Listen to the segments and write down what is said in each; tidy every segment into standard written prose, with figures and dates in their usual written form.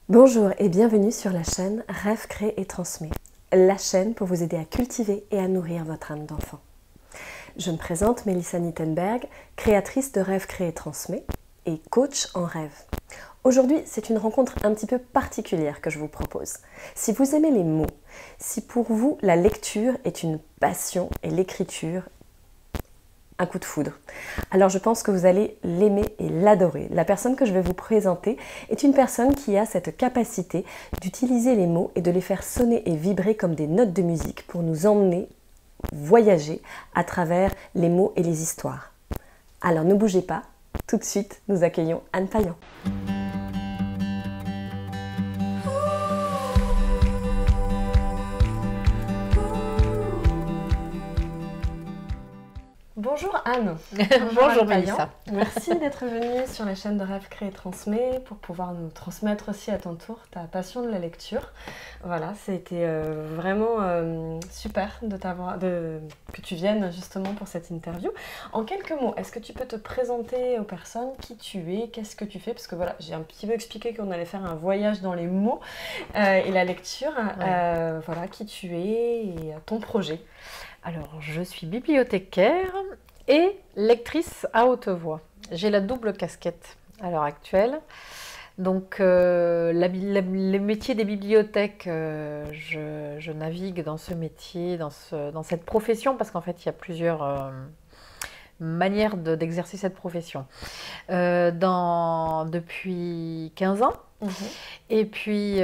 Bonjour et bienvenue sur la chaîne Rêve, Crée et Transmet, la chaîne pour vous aider à cultiver et à nourrir votre âme d'enfant. Je me présente Mélissa Nittenberg, créatrice de Rêve, Crée et Transmet et coach en rêve. Aujourd'hui, c'est une rencontre un petit peu particulière que je vous propose. Si vous aimez les mots, si pour vous la lecture est une passion et l'écriture un coup de foudre, alors je pense que vous allez l'aimer et l'adorer. La personne que je vais vous présenter est une personne qui a cette capacité d'utiliser les mots et de les faire sonner et vibrer comme des notes de musique pour nous emmener voyager à travers les mots et les histoires. Alors ne bougez pas, tout de suite nous accueillons Anne Payan. Bonjour Anne. Bonjour Mélissa. Merci d'être venue sur la chaîne de Rêve, Crée et Transmet pour pouvoir nous transmettre aussi à ton tour ta passion de la lecture. Voilà, c'était vraiment super que tu viennes justement pour cette interview. En quelques mots, est-ce que tu peux te présenter aux personnes qui tu es, qu'est-ce que tu fais? Parce que voilà, j'ai un petit peu expliqué qu'on allait faire un voyage dans les mots et la lecture. Ouais. Voilà, qui tu es et ton projet. Alors, je suis bibliothécaire et lectrice à haute voix. J'ai la double casquette à l'heure actuelle. Donc, le métier des bibliothèques, je navigue dans ce métier, dans cette profession, parce qu'en fait, il y a plusieurs manières d'exercer cette profession. Depuis 15 ans. Et puis,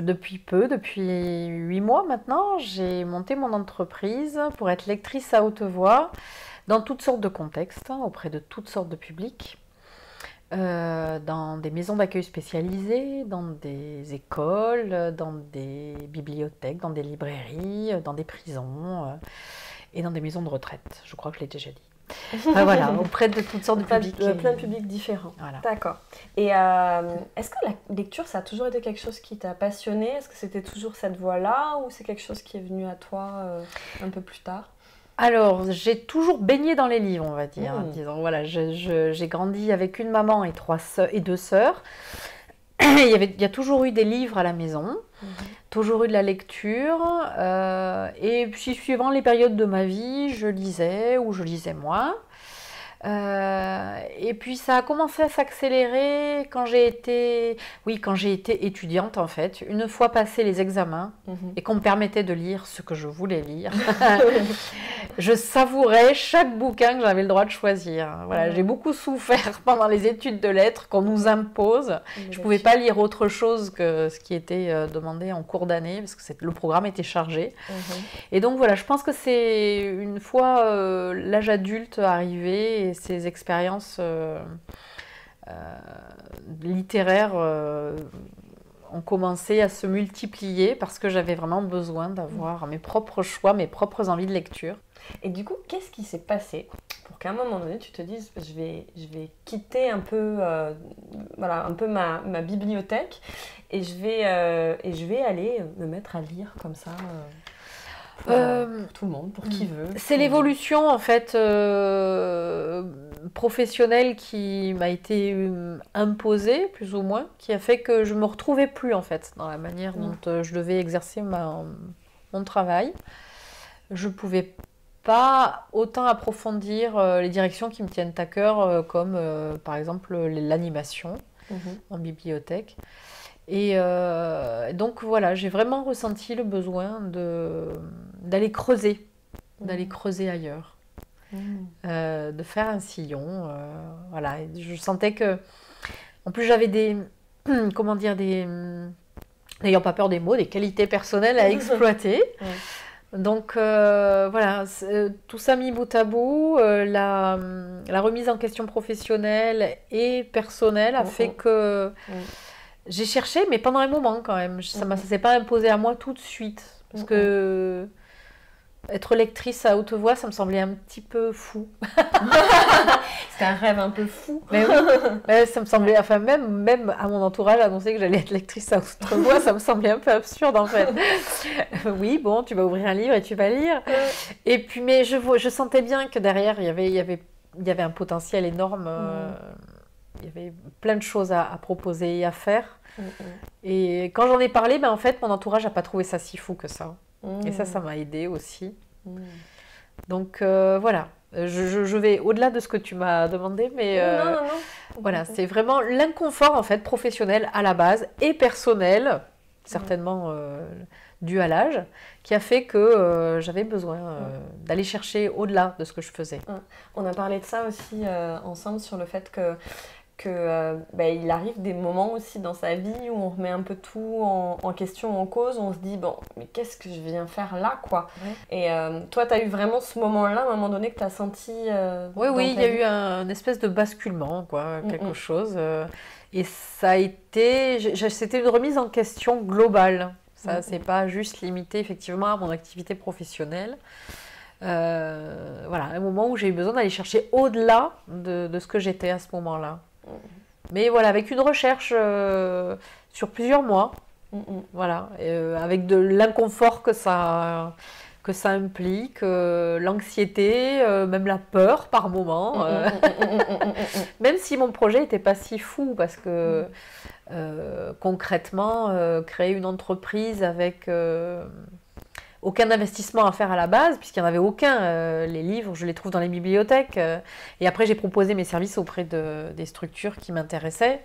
depuis 8 mois maintenant, j'ai monté mon entreprise pour être lectrice à haute voix dans toutes sortes de contextes, auprès de toutes sortes de publics, dans des maisons d'accueil spécialisées, dans des écoles, dans des bibliothèques, dans des librairies, dans des prisons et dans des maisons de retraite. Je crois que je l'ai déjà dit. Voilà, auprès de toutes sortes de publics. Plein de publics différents. Voilà. D'accord. Et est-ce que la lecture, ça a toujours été quelque chose qui t'a passionné? Est-ce que c'était toujours cette voie-là ou c'est quelque chose qui est venu à toi un peu plus tard? Alors, j'ai toujours baigné dans les livres, on va dire. Disons, voilà, j'ai grandi avec une maman et 2 sœurs. Il y a toujours eu des livres à la maison, toujours eu de la lecture, et puis suivant les périodes de ma vie, je lisais ou je lisais moins. Et puis ça a commencé à s'accélérer quand j'ai été étudiante en fait, une fois passé les examens et qu'on me permettait de lire ce que je voulais lire. Je savourais chaque bouquin que j'avais le droit de choisir. Voilà, j'ai beaucoup souffert pendant les études de lettres qu'on nous impose. Je ne pouvais pas lire autre chose que ce qui était demandé en cours d'année parce que le programme était chargé. Et donc voilà, je pense que c'est une fois l'âge adulte arrivé et ces expériences littéraires ont commencé à se multiplier parce que j'avais vraiment besoin d'avoir mes propres choix, mes propres envies de lecture. Et du coup, qu'est-ce qui s'est passé pour qu'à un moment donné, tu te dises je vais quitter un peu, ma bibliothèque et je vais aller me mettre à lire comme ça pour tout le monde, pour qui veut. C'est l'évolution en fait professionnelle qui m'a été imposée plus ou moins, qui a fait que je me retrouvais plus en fait dans la manière dont je devais exercer mon travail. Je pouvais pas autant approfondir les directions qui me tiennent à cœur comme par exemple l'animation en bibliothèque. Et donc voilà, j'ai vraiment ressenti le besoin d'aller creuser ailleurs, de faire un sillon. Voilà, et je sentais que, en plus j'avais n'ayant pas peur des mots, des qualités personnelles à exploiter. Donc voilà, tout ça mis bout à bout, la remise en question professionnelle et personnelle a fait que j'ai cherché, mais pendant un moment quand même. Ça ne s'est pas imposé à moi tout de suite. Parce que être lectrice à haute voix, ça me semblait un petit peu fou. C'était un rêve un peu fou. Mais oui, ça me semblait, enfin même à mon entourage, annoncer que j'allais être lectrice à haute voix, ça me semblait un peu absurde en fait. Oui, bon, tu vas ouvrir un livre et tu vas lire. Et puis, mais je sentais bien que derrière, il y avait un potentiel énorme il y avait plein de choses à proposer et à faire. Et quand j'en ai parlé, en fait, mon entourage n'a pas trouvé ça si fou que ça. Et ça m'a aidé aussi. Donc voilà, je vais au-delà de ce que tu m'as demandé, mais non. Voilà, c'est vraiment l'inconfort en fait professionnel à la base et personnel, certainement dû à l'âge, qui a fait que j'avais besoin d'aller chercher au-delà de ce que je faisais. On a parlé de ça aussi ensemble sur le fait que il arrive des moments aussi dans sa vie où on remet un peu tout en question, en cause, où on se dit bon, mais qu'est-ce que je viens faire là, quoi. Et toi, tu as eu vraiment ce moment-là, à un moment donné, que tu as senti Oui, il y a eu un espèce de basculement, quoi, quelque chose. Et ça a été, c'était une remise en question globale. Ça, c'est pas juste limité effectivement à mon activité professionnelle. Voilà, un moment où j'ai eu besoin d'aller chercher au-delà de ce que j'étais à ce moment-là. Mais voilà, avec une recherche sur plusieurs mois, voilà, avec de l'inconfort que ça implique, l'anxiété, même la peur par moment, même si mon projet n'était pas si fou, parce que concrètement, créer une entreprise avec aucun investissement à faire à la base, puisqu'il n'y en avait aucun. Les livres, je les trouve dans les bibliothèques. Et après, j'ai proposé mes services auprès des structures qui m'intéressaient.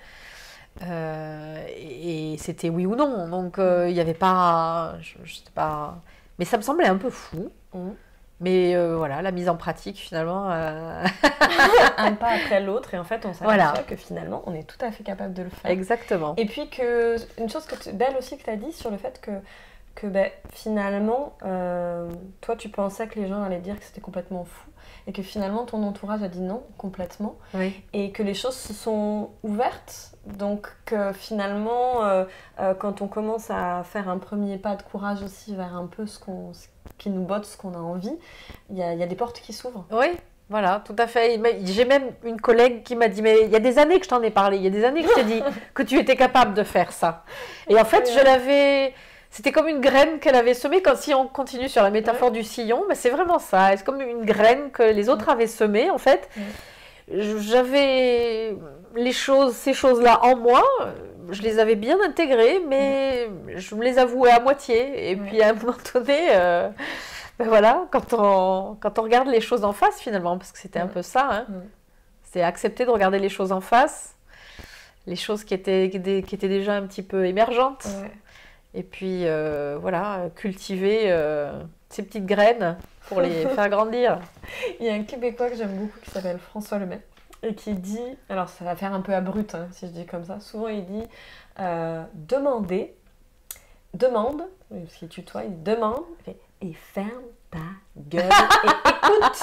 Et c'était oui ou non. Donc, il n'y avait pas... Je sais pas... Mais ça me semblait un peu fou. Mais voilà, la mise en pratique, finalement... un pas après l'autre. Et en fait, on s'aperçoit que finalement, on est tout à fait capable de le faire. Exactement. Et puis, une chose belle aussi que tu as dit sur le fait que finalement, toi, tu pensais que les gens allaient dire que c'était complètement fou et que finalement, ton entourage a dit non, complètement. Et que les choses se sont ouvertes. Donc, que finalement, quand on commence à faire un premier pas de courage aussi vers un peu ce qui nous botte, ce qu'on a envie, il y a des portes qui s'ouvrent. Oui, voilà, tout à fait. J'ai même une collègue qui m'a dit, mais il y a des années que je t'en ai parlé, il y a des années que je t'ai dit que tu étais capable de faire ça. Et en fait, je l'avais... C'était comme une graine qu'elle avait semée. Si on continue sur la métaphore du sillon, c'est vraiment ça. C'est comme une graine que les autres avaient semée, en fait. J'avais ces choses-là en moi. Je les avais bien intégrées, mais je me les avouais à moitié. Et puis à un moment donné, voilà, quand on regarde les choses en face, finalement, parce que c'était un peu ça, hein, c'est accepter de regarder les choses en face, les choses qui étaient déjà un petit peu émergentes. Et puis, voilà, cultiver ces petites graines pour les faire grandir. Il y a un Québécois que j'aime beaucoup qui s'appelle François Lemay et qui dit, alors ça va faire un peu abrupt si je dis comme ça, souvent il dit demande, parce qu'il tutoie, il dit demande et ferme ta gueule et écoute.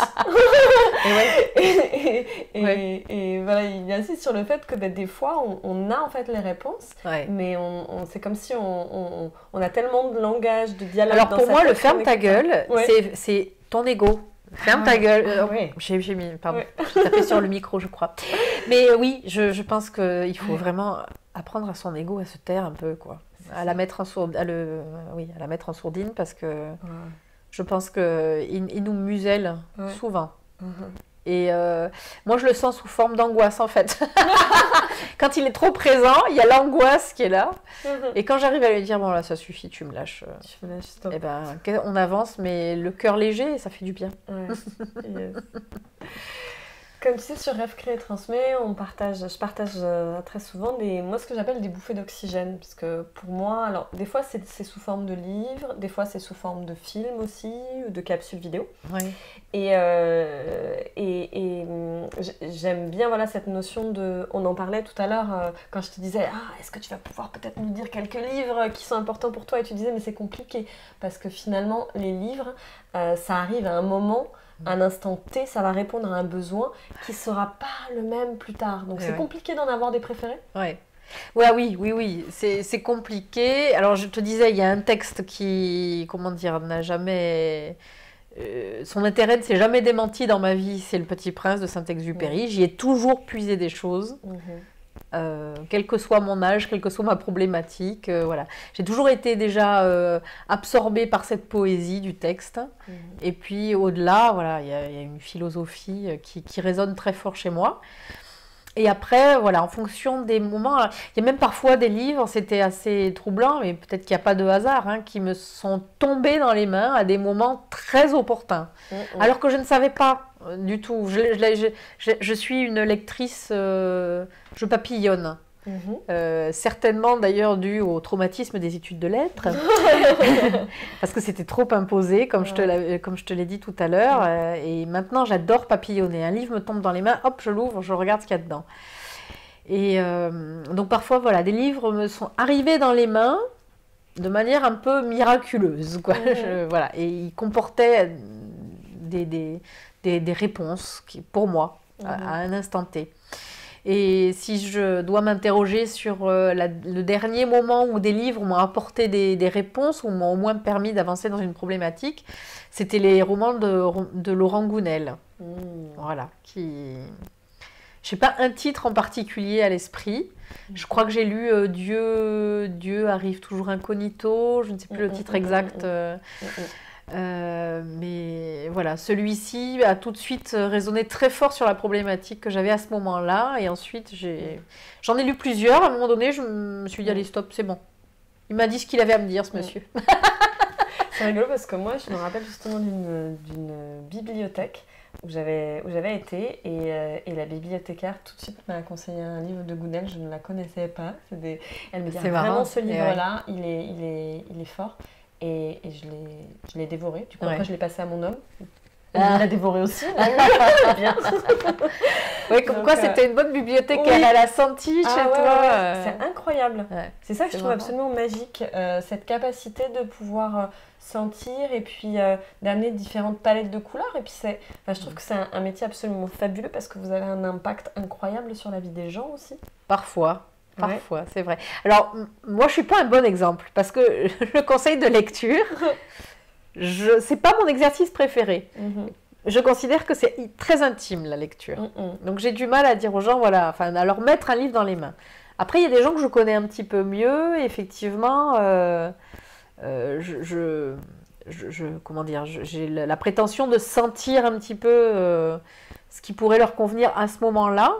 Et voilà, il insiste sur le fait que des fois on a en fait les réponses, mais c'est comme si on a tellement de langage, de dialogue. Alors pour moi, le ferme ta gueule, c'est ton ego. Ferme ta gueule. J'ai mis, pardon, j'ai tapé sur le micro, je crois. Mais oui, je pense qu'il faut vraiment apprendre à son ego à se taire un peu, quoi. À la mettre en sourdine, parce que je pense qu'il nous muselle souvent. Et moi, je le sens sous forme d'angoisse, en fait. Quand il est trop présent, il y a l'angoisse qui est là. Et quand j'arrive à lui dire, bon là, ça suffit, tu me lâches. Stop. Et on avance, mais le cœur léger, ça fait du bien. Comme tu sais, sur Rêve, Crée et Transmet, je partage très souvent ce que j'appelle des bouffées d'oxygène. Parce que pour moi, alors des fois c'est sous forme de livres, des fois c'est sous forme de films aussi, ou de capsules vidéo. Et j'aime bien cette notion de... On en parlait tout à l'heure quand je te disais est-ce que tu vas pouvoir peut-être nous dire quelques livres qui sont importants pour toi? Et tu disais mais c'est compliqué. Parce que finalement, les livres, ça arrive à un moment... À un instant T, ça va répondre à un besoin qui ne sera pas le même plus tard. Donc c'est compliqué d'en avoir des préférés. Oui, c'est compliqué. Alors je te disais, il y a un texte qui, n'a jamais... son intérêt ne s'est jamais démenti dans ma vie, c'est Le Petit Prince de Saint-Exupéry. J'y ai toujours puisé des choses. Quel que soit mon âge, quelle que soit ma problématique, voilà. J'ai toujours été déjà absorbée par cette poésie du texte. Et puis au-delà, voilà, il y a une philosophie qui résonne très fort chez moi. Et après, voilà, en fonction des moments, il y a même parfois des livres, c'était assez troublant, mais peut-être qu'il n'y a pas de hasard, hein, qui me sont tombés dans les mains à des moments très opportuns. Alors que je ne savais pas du tout. Je suis une lectrice, je papillonne. Certainement d'ailleurs dû au traumatisme des études de lettres, parce que c'était trop imposé, comme je te l'ai dit tout à l'heure, et maintenant j'adore papillonner. Un livre me tombe dans les mains, hop, je l'ouvre, je regarde ce qu'il y a dedans. Et donc parfois, voilà, des livres me sont arrivés dans les mains de manière un peu miraculeuse, quoi. Voilà, et ils comportaient des réponses pour moi à un instant T. Et si je dois m'interroger sur le dernier moment où des livres m'ont apporté des réponses ou m'ont au moins permis d'avancer dans une problématique, c'était les romans de Laurent Gounel. Voilà, qui... Je n'ai pas un titre en particulier à l'esprit. Je crois que j'ai lu Dieu arrive toujours incognito, je ne sais plus le titre exact. Mais voilà, celui-ci a tout de suite résonné très fort sur la problématique que j'avais à ce moment-là. Et ensuite, j'en ai lu plusieurs. À un moment donné, je me suis dit, allez, stop, c'est bon. Il m'a dit ce qu'il avait à me dire, ce monsieur. C'est rigolo parce que moi, je me rappelle justement d'une bibliothèque où j'avais été et la bibliothécaire tout de suite m'a conseillé un livre de Gounel. Je ne la connaissais pas. Elle me dit, vraiment, ce livre-là, il est fort. Et je l'ai dévoré. Du coup, après, je l'ai passé à mon homme. Il l'a dévoré aussi. Bien. Oui, comme quoi c'était une bonne bibliothécaire. Elle a senti chez toi. C'est incroyable. C'est ça que je trouve absolument magique. Cette capacité de pouvoir sentir et puis d'amener différentes palettes de couleurs. Et puis, je trouve que c'est un métier absolument fabuleux parce que vous avez un impact incroyable sur la vie des gens aussi. Parfois, c'est vrai. Alors, moi, je suis pas un bon exemple parce que le conseil de lecture, c'est pas mon exercice préféré. Je considère que c'est très intime, la lecture. Donc, j'ai du mal à dire aux gens, voilà, enfin, à leur mettre un livre dans les mains. Après, il y a des gens que je connais un petit peu mieux. Et effectivement, comment dire, j'ai la prétention de sentir un petit peu ce qui pourrait leur convenir à ce moment-là.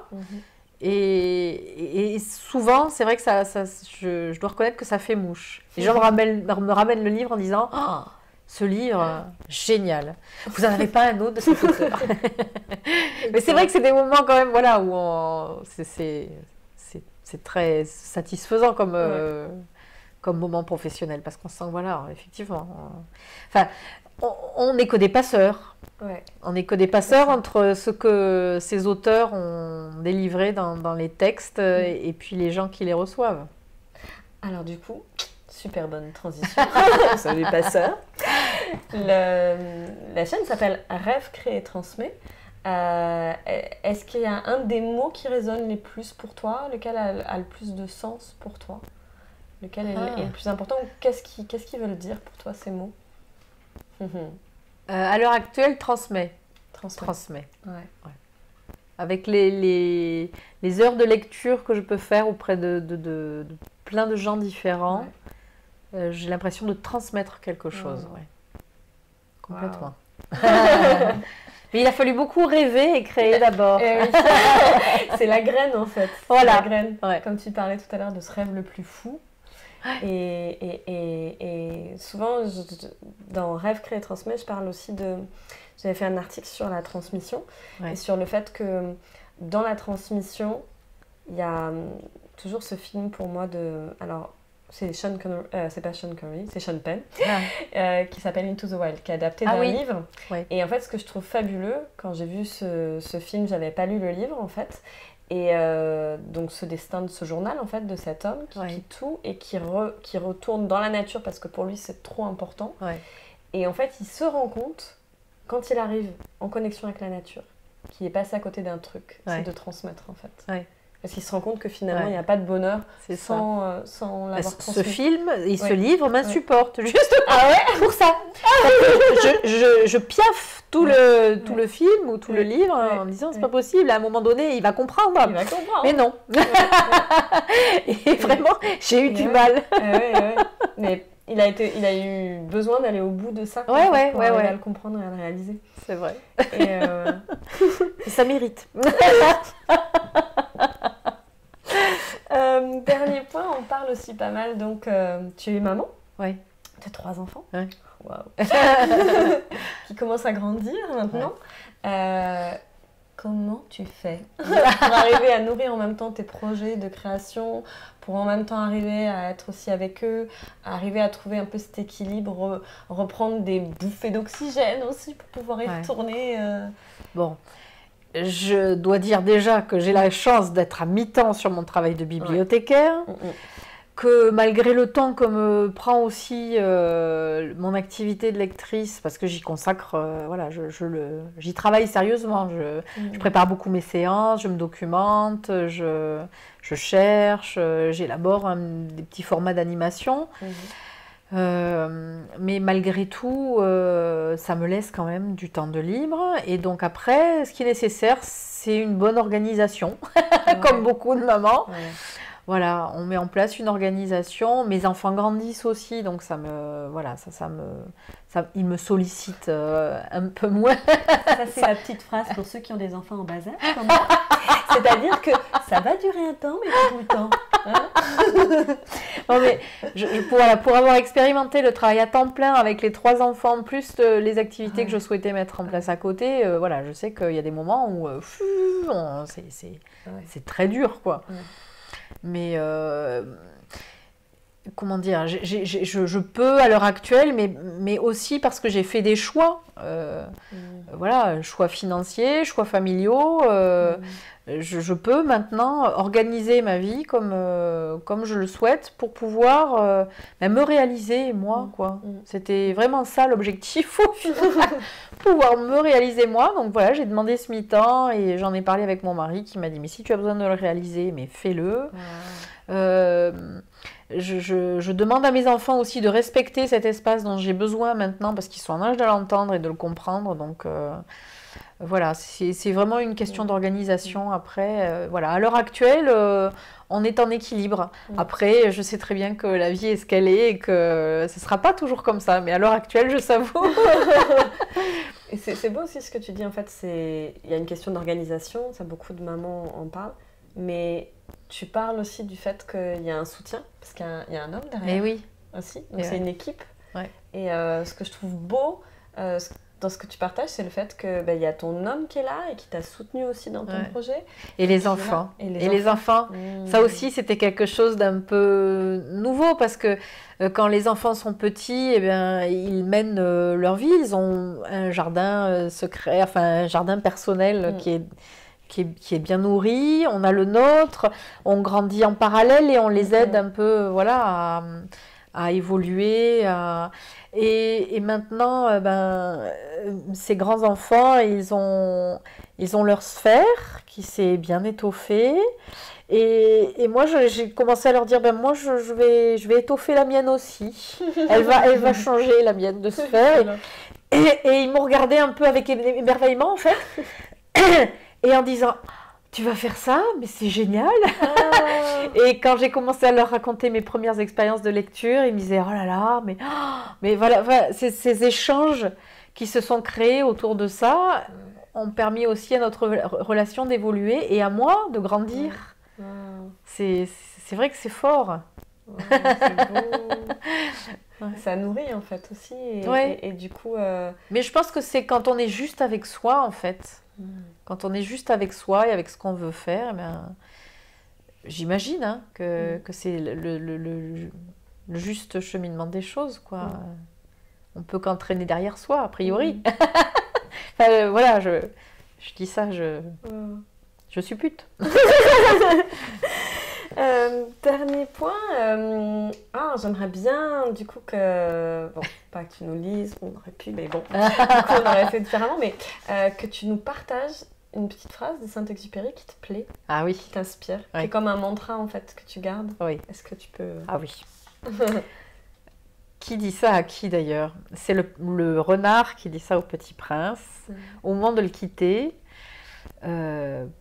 Et souvent, c'est vrai que je dois reconnaître que ça fait mouche. Les gens me ramènent le livre en disant « Oh, ce livre, génial. Vous n'en avez pas un autre de cet auteur ?» Mais c'est vrai que c'est des moments quand même, voilà, où c'est très satisfaisant comme moment professionnel, parce qu'on sent, voilà, effectivement. Enfin, on n'est que des passeurs. On n'est que des passeurs entre ce que ces auteurs ont délivré dans les textes et puis les gens qui les reçoivent. Alors du coup, super bonne transition. Salut passeurs. La chaîne s'appelle Rêve, crée et transmet. Est-ce qu'il y a un des mots qui résonne les plus pour toi, lequel a le plus de sens pour toi, lequel est le plus important, ou qu'est-ce qu'ils veulent dire pour toi ces mots? À l'heure actuelle, transmet. Ouais. Avec les heures de lecture que je peux faire auprès de plein de gens différents, j'ai l'impression de transmettre quelque chose. Complètement. Mais il a fallu beaucoup rêver et créer d'abord. C'est la graine en fait. Voilà. La graine. Comme tu parlais tout à l'heure de ce rêve le plus fou. Et souvent, dans Rêve, crée et transmet, je parle aussi de... J'avais fait un article sur la transmission et sur le fait que dans la transmission, il y a toujours ce film pour moi de... Alors, c'est Sean Connery, c'est pas Sean Connery, c'est Sean Penn, qui s'appelle Into the Wild, qui est adapté d'un livre. Et en fait, ce que je trouve fabuleux, quand j'ai vu ce film, j'avais pas lu le livre en fait, et donc ce destin de ce journal en fait, de cet homme qui quitte tout et qui retourne dans la nature parce que pour lui c'est trop important. Et en fait, il se rend compte, quand il arrive en connexion avec la nature, qu'il est passé à côté d'un truc, c'est de transmettre en fait. Parce qu'il se rend compte que finalement, il n'y a pas de bonheur sans l'avoir transmis. Ce film et ce livre m'insupportent, justement pour ça. Je piaffe tout le film ou tout le livre en me disant c'est pas possible, à un moment donné, il va comprendre. Mais non. Et vraiment, j'ai eu du mal. Mais il il a eu besoin d'aller au bout de ça. Ouais, pour ouais. arriver à le comprendre et à le réaliser. C'est vrai. Et Et ça mérite. dernier point, on parle aussi pas mal. Donc, tu es maman. Ouais. Tu as 3 enfants. Ouais. Waouh. Qui commencent à grandir maintenant. Comment tu fais pour arriver à nourrir en même temps tes projets de création, pour en même temps arriver à être aussi avec eux, arriver à trouver un peu cet équilibre, reprendre des bouffées d'oxygène aussi pour pouvoir y retourner Bon, je dois dire déjà que j'ai la chance d'être à mi-temps sur mon travail de bibliothécaire. Que malgré le temps que me prend aussi mon activité de lectrice, parce que j'y consacre, voilà, j'y travaille sérieusement. Je prépare beaucoup mes séances, je me documente, je cherche, j'élabore des petits formats d'animation. Mais malgré tout, ça me laisse quand même du temps de libre. Et donc après, ce qui est nécessaire, c'est une bonne organisation, comme beaucoup de mamans. Voilà, on met en place une organisation. Mes enfants grandissent aussi, donc ça me, voilà, ils me sollicitent un peu moins. Ça, c'est la petite phrase pour ceux qui ont des enfants en bas âge. C'est-à-dire que ça va durer un temps, mais pas tout le temps. Hein. Non, mais voilà, pour avoir expérimenté le travail à temps plein avec les 3 enfants, plus les activités que je souhaitais mettre en place à côté, voilà, je sais qu'il y a des moments où c'est très dur, quoi. Mais comment dire, je peux à l'heure actuelle, mais aussi parce que j'ai fait des choix, voilà, choix financiers, choix familiaux. Je peux maintenant organiser ma vie comme je le souhaite pour pouvoir me réaliser moi, quoi. C'était vraiment ça l'objectif au final, pouvoir me réaliser moi. Donc voilà, j'ai demandé ce mi-temps et j'en ai parlé avec mon mari qui m'a dit mais si tu as besoin de le réaliser, mais fais-le. Je demande à mes enfants aussi de respecter cet espace dont j'ai besoin maintenant parce qu'ils sont en âge de l'entendre et de le comprendre. Donc voilà, c'est vraiment une question d'organisation. Après, voilà, à l'heure actuelle, on est en équilibre. Après, je sais très bien que la vie est ce qu'elle est et que ce ne sera pas toujours comme ça. Mais à l'heure actuelle, je savoure. Et c'est beau aussi ce que tu dis. En fait, il y a une question d'organisation. Ça, beaucoup de mamans en parlent. Mais tu parles aussi du fait qu'il y a un soutien, parce qu'il y a un homme derrière. Et oui. Aussi. Donc c'est une équipe. Ouais. Et ce que je trouve beau dans ce que tu partages, c'est le fait que y a ton homme qui est là et qui t'a soutenu aussi dans ton projet. Et les enfants. Et les enfants. Ça aussi, c'était quelque chose d'un peu nouveau parce que quand les enfants sont petits, eh bien, ils mènent leur vie. Ils ont un jardin secret, enfin un jardin personnel qui est bien nourri. On a le nôtre. On grandit en parallèle et on les aide un peu, voilà, à évoluer. Et maintenant, ces grands-enfants, ils ont leur sphère qui s'est bien étoffée. Et moi, j'ai commencé à leur dire, moi, je vais étoffer la mienne aussi. Elle va changer, la mienne de sphère. Et ils m'ont regardé un peu avec émerveillement, en fait. Et en disant... Tu vas faire ça, mais c'est génial. Et quand j'ai commencé à leur raconter mes premières expériences de lecture, ils me disaient oh là là, mais voilà ces échanges qui se sont créés autour de ça ont permis aussi à notre relation d'évoluer et à moi de grandir. C'est vrai que c'est fort. C'est beau. Ça nourrit en fait aussi et du coup. Mais je pense que c'est quand on est juste avec soi en fait. Quand on est juste avec soi et avec ce qu'on veut faire, j'imagine que c'est le juste cheminement des choses, quoi. On peut qu'entraîner derrière soi, a priori. Enfin, voilà, je dis ça, je suppute. Dernier point, j'aimerais bien du coup que, bon, pas que tu nous lises, on aurait pu, mais bon, du coup on aurait fait différemment, mais que tu nous partages une petite phrase de Saint-Exupéry qui te plaît, qui t'inspire, qui est comme un mantra en fait que tu gardes. Oui. Est-ce que tu peux... Ah oui. Qui dit ça à qui d'ailleurs? C'est le renard qui dit ça au Petit Prince, au moment de le quitter.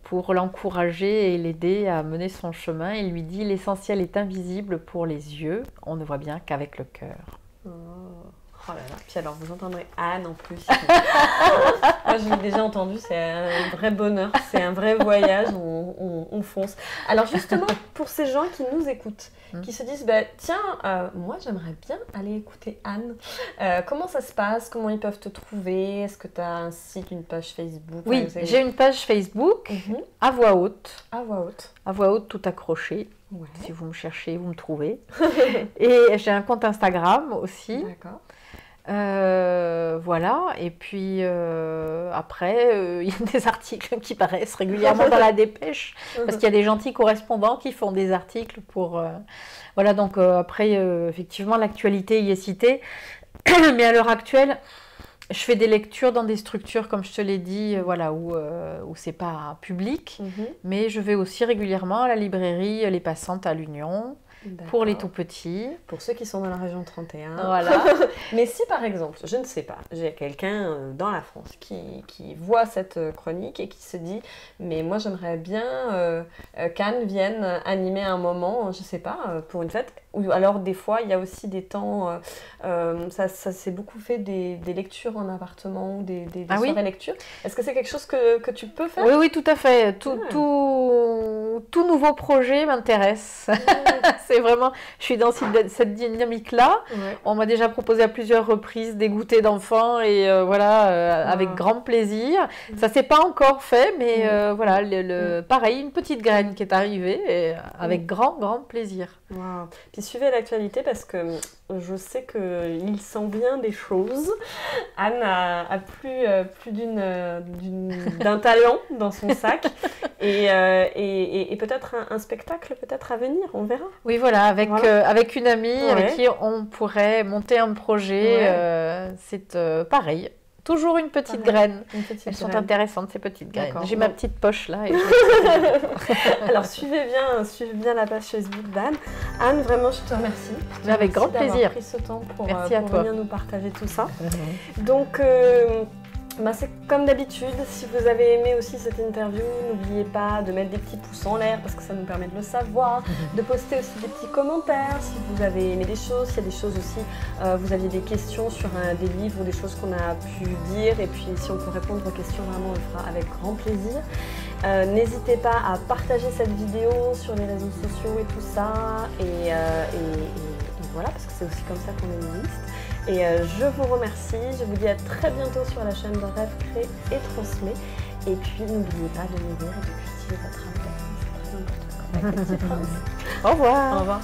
Pour l'encourager et l'aider à mener son chemin, il lui dit « L'essentiel est invisible pour les yeux, on ne voit bien qu'avec le cœur. » Oh là là. Puis alors, vous entendrez Anne en plus. Moi, je l'ai déjà entendu, c'est un vrai bonheur, c'est un vrai voyage, on fonce. Alors justement, pour ces gens qui nous écoutent, qui se disent, bah, tiens, moi j'aimerais bien aller écouter Anne. Comment ça se passe? Comment ils peuvent te trouver? Est-ce que tu as un site, une page Facebook? Oui, j'ai une page Facebook, à voix haute. À voix haute. À voix haute, tout accroché. Ouais. Si vous me cherchez, vous me trouvez. Et j'ai un compte Instagram aussi. D'accord. Voilà, et puis après, il y a des articles qui paraissent régulièrement dans la dépêche, parce qu'il y a des gentils correspondants qui font des articles pour... Voilà, donc après, effectivement, l'actualité y est citée, mais à l'heure actuelle, je fais des lectures dans des structures, comme je te l'ai dit, voilà, où c'est pas public, mais je vais aussi régulièrement à la librairie Les Passantes à l'Union, pour les tout petits. Pour ceux qui sont dans la région 31. Voilà. Mais si par exemple, je ne sais pas, j'ai quelqu'un dans la France qui voit cette chronique et qui se dit mais moi j'aimerais bien qu'Anne vienne animer un moment, je ne sais pas, pour une fête. Ou alors des fois il y a aussi des temps, ça s'est beaucoup fait des lectures en appartement ou des soirées lecture. Est-ce que c'est quelque chose que tu peux faire? Oui, tout à fait. Tout nouveau projet m'intéresse. C'est vraiment, je suis dans cette dynamique-là. Ouais. On m'a déjà proposé à plusieurs reprises des goûters d'enfants et voilà, avec grand plaisir. Ça s'est pas encore fait, mais voilà, pareil, une petite graine qui est arrivée et avec grand plaisir. Wow. Puis suivez l'actualité parce que je sais qu'il s'en vient des choses. Anne a plus d'un talent dans son sac et peut-être un spectacle peut-être à venir, on verra. Oui, voilà, avec une amie avec qui on pourrait monter un projet. C'est pareil. Toujours une petite graine. Elles sont intéressantes, ces petites graines. J'ai ma petite poche là. Et alors, suivez bien la page Facebook d'Anne. Anne, vraiment, je te remercie. Avec grand plaisir. Pris ce temps pour venir nous partager tout ça. Donc, c'est comme d'habitude, si vous avez aimé aussi cette interview, n'oubliez pas de mettre des petits pouces en l'air parce que ça nous permet de le savoir, de poster aussi des petits commentaires si vous avez aimé des choses, s'il y a des choses aussi, vous aviez des questions sur des livres ou des choses qu'on a pu dire et puis si on peut répondre aux questions, vraiment on le fera avec grand plaisir. N'hésitez pas à partager cette vidéo sur les réseaux sociaux et tout ça et voilà parce que c'est aussi comme ça qu'on existe. Et je vous remercie, je vous dis à très bientôt sur la chaîne de Rêve, Crée et Transmet. Et puis n'oubliez pas de nourrir et de cultiver votre âme, c'est très important. Au revoir. Au revoir.